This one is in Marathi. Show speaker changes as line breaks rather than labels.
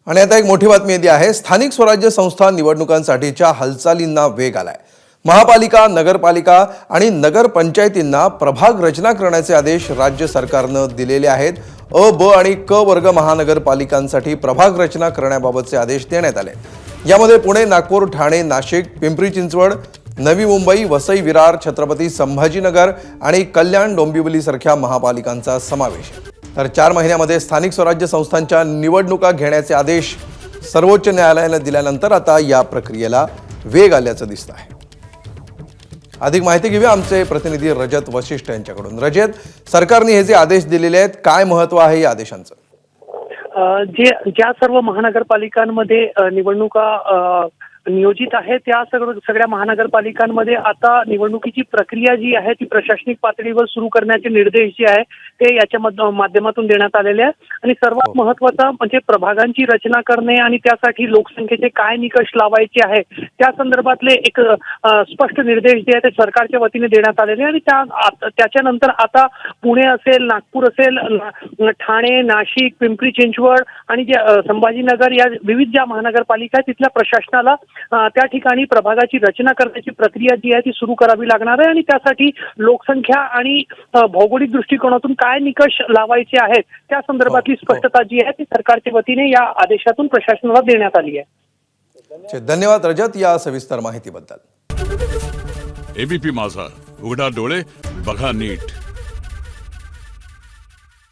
आणि आता एक मोठी बातमी येते आहे। स्थानिक स्वराज्य संस्था निवडणुकांसाठीच्या हालचालींना वेग आलाय। महापालिका, नगरपालिका आणि नगरपंचायतींना प्रभाग रचना करण्याचे आदेश राज्य सरकारनं दिलेले आहेत। अ, ब आणि क वर्ग महानगरपालिकांसाठी प्रभाग रचना करण्याबाबतचे आदेश देण्यात आले। यामध्ये पुणे, नागपूर, ठाणे, नाशिक, पिंपरी चिंचवड, नवी मुंबई, वसई विरार, छत्रपती संभाजीनगर आणि कल्याण डोंबिवली सारख्या महापालिकांचा समावेश आहे। तर 4 महिन्यामध्ये स्थानिक स्वराज्य संस्थांच्या निवडणुका घेण्याचे आदेश सर्वोच्च न्यायालयाने दिल्यानंतर आता या प्रक्रियेला वेग आल्याचं दिसत आहे। अधिक माहिती घेऊया आमचे प्रतिनिधी रजत वशिष्ठ यांच्याकडून। रजत, सरकारने हे जे आदेश दिलेले आहेत, काय महत्त्व आहे या आदेशांचं?
ज्या सर्व महानगरपालिकांमध्ये निवडणुका नियोजित आहे त्या सगळ्या महानगरपालिकांमध्ये आता निवडणुकीची प्रक्रिया जी आहे ती प्रशासनिक पातळीवर सुरू करण्याचे निर्देश जे आहे ते याच्या माध्यमातून देण्यात आलेले आहेत। आणि सर्वात महत्त्वाचा म्हणजे प्रभागांची रचना करणे आणि त्यासाठी लोकसंख्येचे काय निकष लावायचे आहे त्या संदर्भातले एक स्पष्ट निर्देश जे आहे ते सरकारच्या वतीने देण्यात आलेले आणि त्याच्यानंतर आता पुणे असेल, नागपूर असेल, ठाणे, नाशिक, पिंपरी चिंचवड आणि जे संभाजीनगर या विविध ज्या महानगरपालिका आहेत तिथल्या प्रशासनाला त्या ठिकाणी प्रभागाची रचना करण्याची प्रक्रिया जी आहे ती सुरू करावी लागणार आहे। आणि त्यासाठी लोकसंख्या आणि भौगोलिक दृष्टिकोनातून काय निकष लावायचे आहेत त्या संदर्भातली स्पष्टता जी आहे ती सरकारच्या वतीने या आदेशातून प्रशासनाला देण्यात आली आहे।
धन्यवाद रजत या सविस्तर माहितीबद्दल।
एबीपी माझा, उघडा डोळे बघा नीट।